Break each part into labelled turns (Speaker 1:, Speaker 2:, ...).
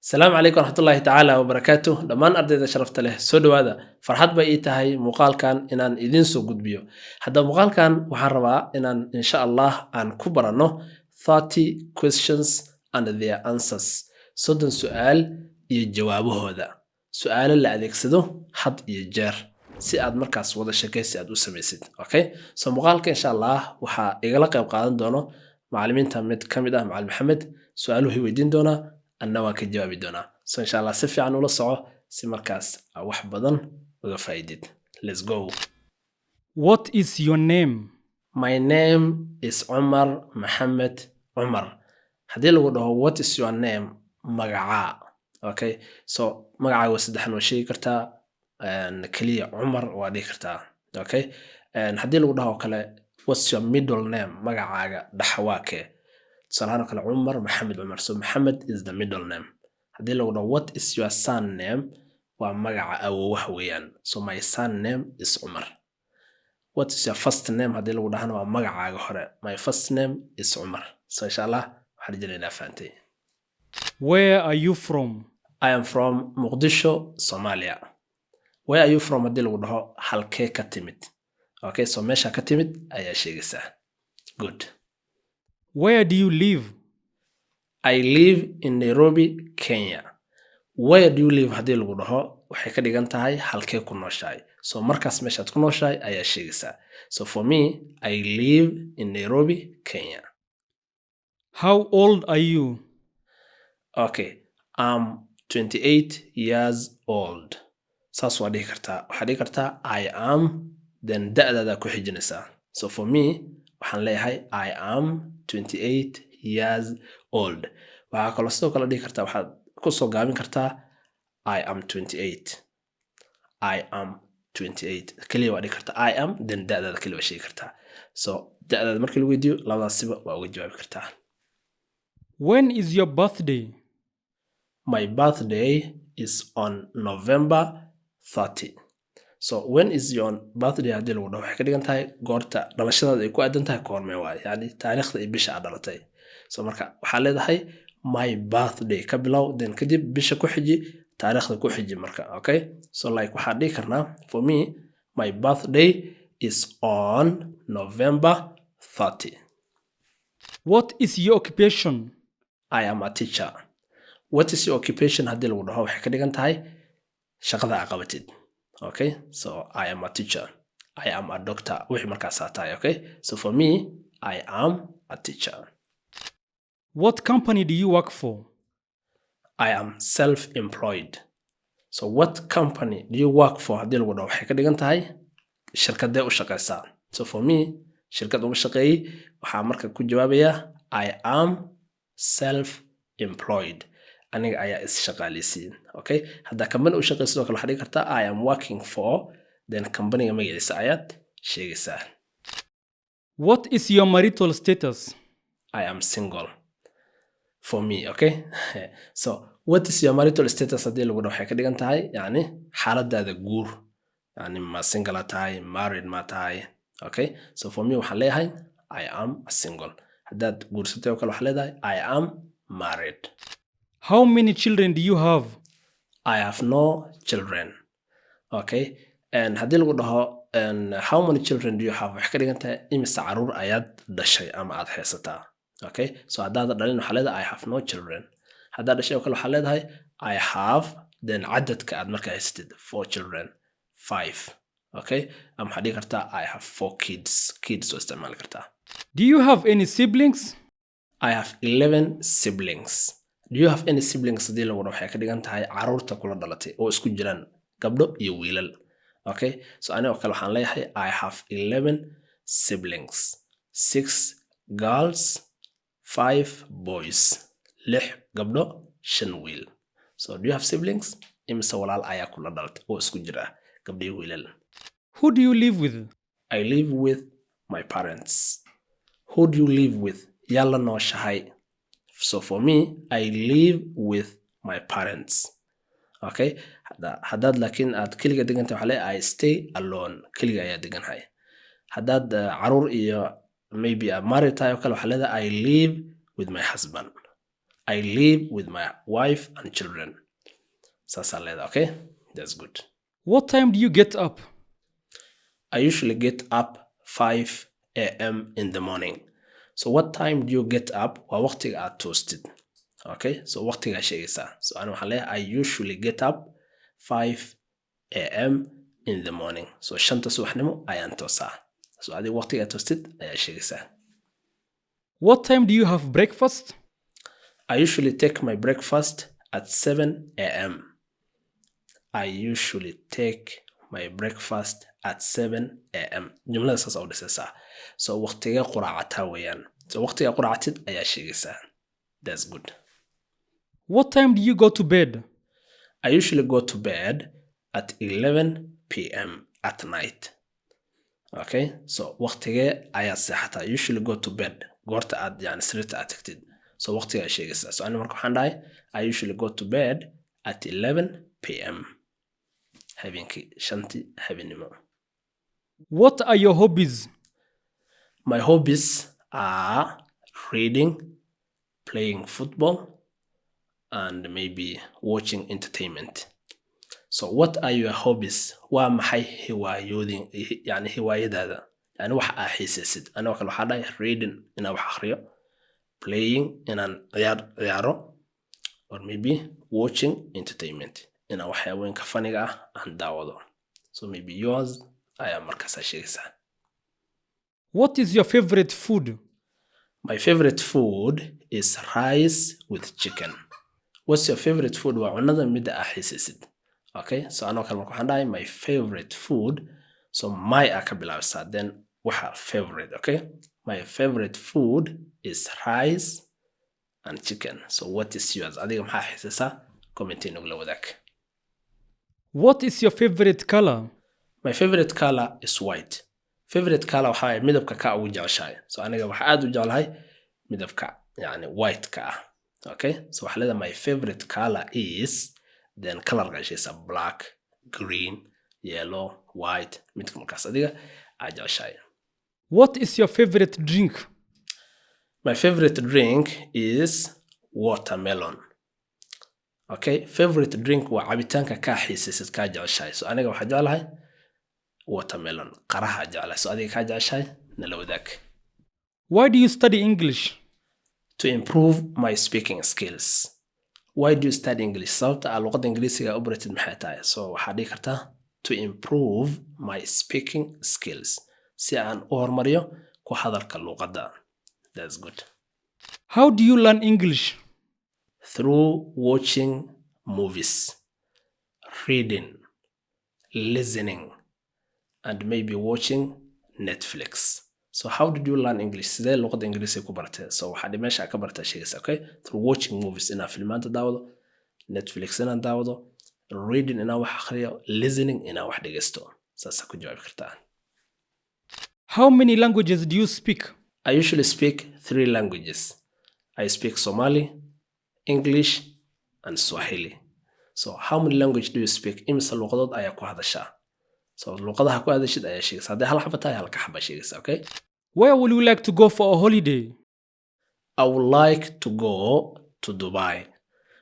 Speaker 1: السلام عليكم ورحمة الله تعالى وبركاته dhammaan ardayda sharafta leh soo dhawaada farxad bay ii tahay muuqaalkan inaan idiin soo gudbiyo haddaba muuqaalkan waxaan rabaa inaan insha Allah aan ku baranno 30 questions and their answers soddon su'aal iyo jawaabahooda su'aalo la adeegsado had iyo jeer si aad markaas wada sheekaysi aad u samaysid okay so muuqaalka insha Allah waxaa igala qayb qaadan doono macallimiinta mid ka mid ah macallin Maxamed su'aaluhu weydiin doona anna waa ka jawaabi doonaa so insha Allah si fiican ula soco si markaas wax badan uga faa'iidid let's go
Speaker 2: What is your name?
Speaker 1: my name is Umar Mohammed Umar haddii lagu dhaho what is your name magacaa okay so magacaaga saddexan waa sheegi kartaa kaliya Umar waa dhihi kartaa okay haddii lagu dhaho kale what's your middle name magacaaga dhaxwaake tusaalahaan kale Umar Mohammed Umar so Mohammed is the middle name haddii lagu dhaho what is your son name waa magaca awowaha weeyaan so my son name is Umar what is your first name haddii lagu dhahana waa magacaaga hore my first name is Umar so insha Allah waxaan rajaynaynaa fahamtay
Speaker 2: Where are you from?
Speaker 1: I am from Muqdisho Somalia where are you from haddii lagu dhaho halkee ka timid okay so meesha ka timid ayaa sheegaysaa good
Speaker 2: Where do you live?
Speaker 1: I live in Nairobi, Kenya. Where do you live haddii lagu dhaho waxay ka dhigan tahay halkee ku nooshahay so markaas meeshaad ku nooshahay ayaa sheegaysaa so for me I live in Nairobi, Kenya.
Speaker 2: How old are you?
Speaker 1: Okay, I'm 28 years old. Saas waa dhihi kartaa waxaa dhihi kartaa I am then da'daada ku xijinaysaa so for me waxaan leeyahay I am 28 years old waxaa kaloo sidoo kale dhihi kartaa waxaad ku soo gaabin kartaa I am 28 I am 28 kaliya waa dhihi kartaa I am then da'daada kaliya waa sheegi kartaa so da'daada markii lagu weydiiyo labadaasiba waa uga jawaabi kartaa
Speaker 2: When is your birthday?
Speaker 1: my birthday is on November 30 so when is your birthday haddii lagu dhaho waxay ka dhigan tahay goorta dhalashadaada ay ku aadan tahay koormee waaye yani taariikhda iyo bisha aad dhalatay so marka waxaa leedahay my birthday ka bilow then kadib bisha ku xiji taariikhda ku xiji marka okay so like waxaan dhihi karnaa for me my birthday is on November 30
Speaker 2: What is your occupation?
Speaker 1: I am a teacher what is your occupation haddii lagu dhaho waxay ka dhigan tahay shaqada aad qabatid okay so I am a teacher I am a doctor wixii markaas aad tahay okay so for me I am a teacher
Speaker 2: What company do you work for?
Speaker 1: I am self-employed so what company do you work for haddii lagu dhaho waxay ka dhigan tahay shirkadee u shaqaysaa so for me shirkad uma shaqeeyey waxaa marka ku jawaabayaa I am self-employed aniga ayaa is shaqaaleysiin okay haddaa company u shaqeyso sidoo kale waxaa dhihi kartaa I am working for then companyga magaciisa ayaad sheegaysaa
Speaker 2: What is your marital status?
Speaker 1: I am single for me okay so what is your marital status haddii lagu dhaho waxay ka dhigan tahay yani xaaladaada guur yani ma single tahay married ma tahay okay so for me waxaan leeyahay I am a single haddaad guursatay oo kale waxaa leedahay I am married
Speaker 2: How many children do you have?
Speaker 1: I have no children okay and haddii lagu dhaho how many children do you have waxay ka dhigan tahay imise caruur ayaad dhashay ama aad haysataa okay so haddaad dhalin waxaa leedahay I have no children haddaad dhashay oo kale waxaa leedahay I have then cadadka aad markaa haysatid 4 children 5 okay ama waxaa dhihi kartaa I have 4 kids oo isticmaali kartaa
Speaker 2: Do you have any siblings?
Speaker 1: I have 11 siblings do you have any siblings haddii lagu dhaho waxay ka dhigan tahay caruurta kula dhalatay oo isku jiraan gabdho iyo wiilal okay so anigoo kale waxaan leeyahay I have 11 siblings 6 girls 5 boys 6 gabdho 5 wiil so do you have siblings imise walaal ayaa kula dhalatay oo isku jira gabdho iyo wiilal
Speaker 2: Who do you live with?
Speaker 1: I live with my parents who do you live with yaa la nooshahay so for me I live with my parents okay haddaad laakiin aad keliga degan tahay waxaa leeyahay I stay alone keliga ayaa deganhay haddaad caruur iyo maybe a married tahay oo kale waxaa leedahay I live with my husband I live with my wife and children. Saasaa leedahay, okay? That's good.
Speaker 2: What time do you get up?
Speaker 1: I usually get up 5 a.m. in the morning. So what time do you get up? Waa waqtiga aad toostid. Okay? So waqtigaa sheegaysaa. So ani waxaan leeyahay I usually get up 5 a.m. in the morning. So shanta subaxnimo ayaan toosaa. So adiga waqtigaa toostid ayaa sheegaysaa.
Speaker 2: What time do you have breakfast?
Speaker 1: I usually take my breakfast at 7 a.m. I usually take my breakfast at 7 a.m. jumlada saas u dhisaysaa. So waqtiga quraacataa weeyaan. So waqtiga quraacatid ayaa sheegaysaa. That's good.
Speaker 2: What time do you go to bed?
Speaker 1: I usually go to bed at 11 p.m. at night. Okay? So waqtiga ayaa seexataa. I usually go to bed. Goorta aad yani sariirta aad tagtid. So waqtiga ayaa sheegaysaa. So ani marka waxaan dhahay I usually go to bed at 11 p.m. habeenkii shantii habeenimo.
Speaker 2: What are your hobbies?
Speaker 1: My hobbies are reading, playing football, and maybe watching entertainment. So what are your hobbies? Waa maxay hiwaayooyin yani hiwaayadaada? Yani wax aa xiisaysid. Anoo kale waxaa dhahay reading inaan wax akhriyo, playing inaan ciyaaro, or maybe watching entertainment inaan waxyaabooyinka faniga ah aan daawado. So maybe yours ayaa markaasaa sheegaysaa.
Speaker 2: What is your favorite food?
Speaker 1: My favorite food is rice with chicken. What's your favorite food? Waa cunada mida aa xiisaysid. Okay? So anoo kale marka waxaan dhahay my favorite food. So my aa ka bilaabsaa. Then waxa favorite, okay? My favorite food is rice and chicken. So what is yours? Adiga maxaa xiisaysaa? Commenti nagula wadaag.
Speaker 2: What is your favorite color?
Speaker 1: My favorite color is white. Favorite color waxaa waye midabka ka ugu jeceshahay. So aniga waxaa aad u jeclahay midabka yani white ka ah. Okay? So waxaa leedahay my favorite color is then color gashaysa black, green, yellow, white. Midka markaas adiga aad jeceshahay.
Speaker 2: What is your favorite drink?
Speaker 1: My favorite drink is watermelon. Okay? Favorite drink waa cabitaanka ka xiisaysid ka jeceshahay. So aniga waxaa jeclahay watermelon. Qaraha jeclahay. So adiga ka jeceshahay nala wadaag.
Speaker 2: Why do you study English?
Speaker 1: To improve my speaking skills. Why do you study English? Sababta aad luqadda Ingiriisiga u baratid maxay tahay? So waxaa dhihi kartaa to improve my speaking skills. Si aan u horumariyo ku hadalka luqadda. That's good.
Speaker 2: How do you learn English?
Speaker 1: Through watching movies, reading, listening, and maybe watching Netflix. So how did you learn English? Sidee luqadda Ingiriisiga ku baratay? So waxaa dhi meesha ka bartaa sheegaysa, okay? Through watching movies inaan filmaanta daawado, Netflix inaan daawado, reading inaan wax akhriyo, listening inaan wax dhegeysto. Saasaa ku jawaabi kartaa.
Speaker 2: How many languages do you speak?
Speaker 1: I usually speak 3 languages. I speak Somali, English, and Swahili. So how many languages do you speak? Imisa luqadood ayaa ku hadashaa? So luqadaha ku hadashid ayaa sheegaysa. Haddii hal xaba tahay halka xaba sheegaysa, okay?
Speaker 2: Where would you like to go for a holiday?
Speaker 1: I would like to go to Dubai.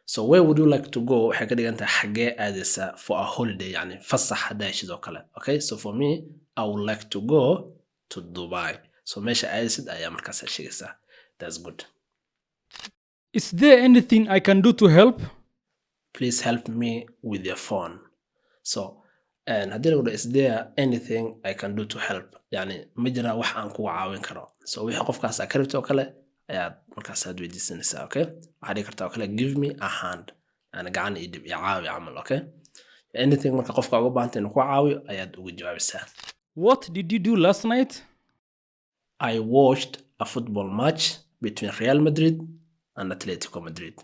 Speaker 1: So where would you like to go? Waxay ka dhigan tahay xagee aadaysaa for a holiday, yani fasax haddaa sidoo kale. Okay? So for me, I would like to go to Dubai. So meesha aadaysid ayaa markaas sheegaysaa. That's good.
Speaker 2: Is there anything I can do to help?
Speaker 1: Please help me with your phone. So haddii lagu dhaho is there anything I can do to help? Yani ma jira wax aan kugu caawin karo. So wixii qofkaas aa ka rabto oo kale ayaad markaas aad weydiisanaysaa, okay? Waxaa dhihi kartaa oo kale give me a hand. Yani gacan ii dhib ii caawi camal, okay? Anything marka qofka uga baahantay inuu ku caawiyo ayaad ugu jawaabaysaa.
Speaker 2: What did you do last night?
Speaker 1: I watched a football match between Real Madrid and Atletico Madrid.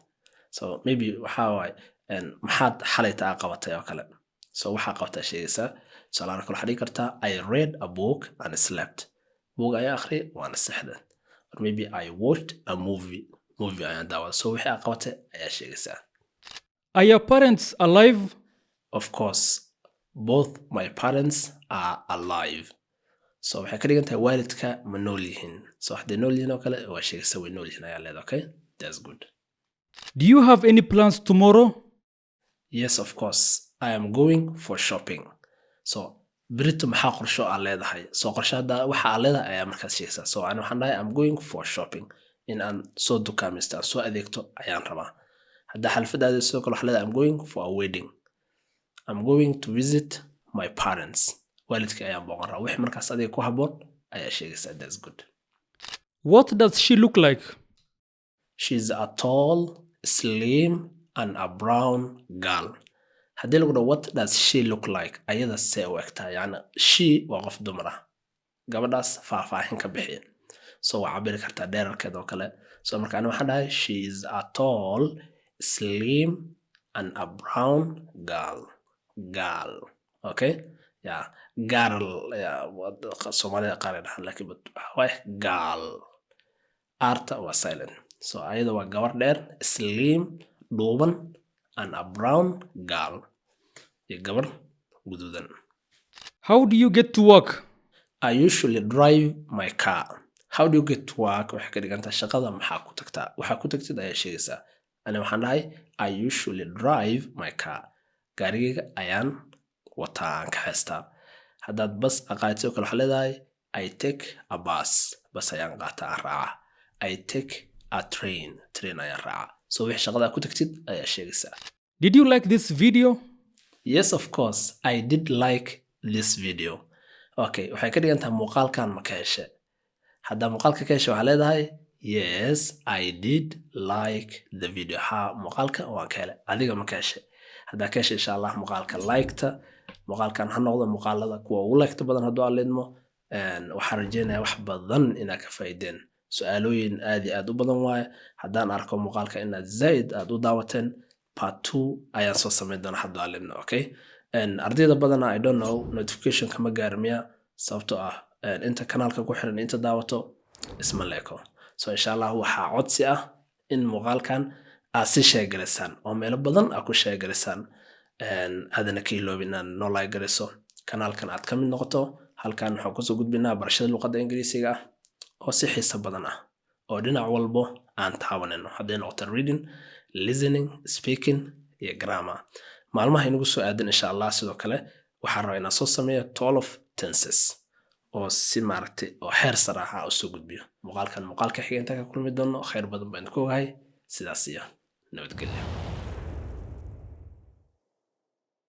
Speaker 1: So maybe waxaa waaye maxaad xalayta qabatay oo kale. So waxaa qabataa sheegaysaa. Tusaalahaan kale waxaa dhihi kartaa I read a book and slept. Book ayaa akhri waana seexday. Or maybe I watched a movie. Movie ayaan daawaday. So wixii aad qabatay ayaa sheegaysaa.
Speaker 2: Are your parents alive?
Speaker 1: Of course, both my parents are alive. So waxay ka dhigan tahay waalidka ma nool yihiin. So hadday nool yihiin oo kale waa sheegaysaa way nool yihiin ayaa leedahay, okay? That's good.
Speaker 2: Do you have any plans tomorrow?
Speaker 1: Yes, of course. I am going for shopping. So, berito maxaa qorsho aa leedahay? So, qorsho hadda waxa aa leedahay ayaa markaas sheegaysaa. So, ani waxaan dhahay I'm going for shopping. In aan soo dukaamaysto, aan soo adeegto ayaan rabaa. Hadda xalfadaada sidoo kale waxaa leedahay I'm going for a wedding. I'm going to visit my parents. Waalidkay ayaan booqan rabaa. Wixii markaas adiga ku habboon ayaa sheegaysaa. That's good.
Speaker 2: What does she look like?
Speaker 1: She's a tall, slim, and a brown girl. Haddii lagu dhaho what does she look like? Ayada see u egtahay. Yani she waa qof dumar ah. Gabadhaas faahfaahin ka bixi. So waa cabiri kartaa dhererkeeda oo kale. So marka ani waxaan dhahay she is a tall, slim, and a brown girl. Girl. Okay? Yeah. Girl. Yeah. Soomaalida qaar ay dhahaan laakiin waxa waaye girl. Arta waa silent. So ayada waa gabar dheer, slim, dhuuban, and a brown girl. Iyo gabar guduudan.
Speaker 2: How do you get to work?
Speaker 1: I usually drive my car. How do you get to work? Waxay ka dhigantaa shaqada maxaa ku tagtaa. Waxaa ku tagtid ayaa sheegaysaa. Ani waxaan dhahay I usually drive my car. Gaarigayga ayaan wataa aan ka haystaa. Haddaad bas aqaatid oo kale waxaa leedahay I take a bus. Bas ayaan qaataa aan raaca. I take a train. Train ayaan raaca. So wixii shaqada ku tagtid ayaa sheegaysaa.
Speaker 2: Did you like this video?
Speaker 1: Yes, of course. I did like this video. Okay, waxay ka dhigan tahay muuqaalkan ma ka heshe. Haddaa muuqaalka ka heshe waxaa leedahay yes, I did like the video. Ha, muuqaalka waan ka hele. Adiga ma ka heshe. Haddaa ka heshe insha Allah muuqaalka like-ta. Muuqaalkan ha noqdo muuqaalada kuwa ugu like-ta badan hadduu aan leedmo. Waxaan rajeynayaa wax badan inaad ka faa'iideen. Su'aalooyin aad iyo aad u badan waaye. Haddaan arko muuqaalka inaad zaid aad u daawateen part 2 ayaan soo samayn doonaa hadduu aan leedno, okay? Ardayda badana I don't know notification kama gaarmiya sababtoo ah inta kanaalka ku xiran inta daawato isma leeko. So insha Allah waxaa codsi ah in muuqaalkan aad si sheegarisaan oo meelo badan aad ku sheegarisaan aadana ka iloobin inaad noo like gariso kanaalkan aad ka mid noqoto. Halkan waxaan kusoo gudbinaa barashada luqadda Ingiriisiga ah oo si xiiso badan ah oo dhinac walbo aan taabanayno hadday noqoto reading, listening, speaking iyo grammar. Maalmaha inagu soo aadan insha Allah sidoo kale waxaan rabaa inaan soo sameeyo 12 tenses oo si maaragtay oo heer sare ah u soo gudbiyo. Muuqaalka xiga inta ka kulmi doono khayr badan baan ku ogahay. Sidaas iyo nabadgelyo.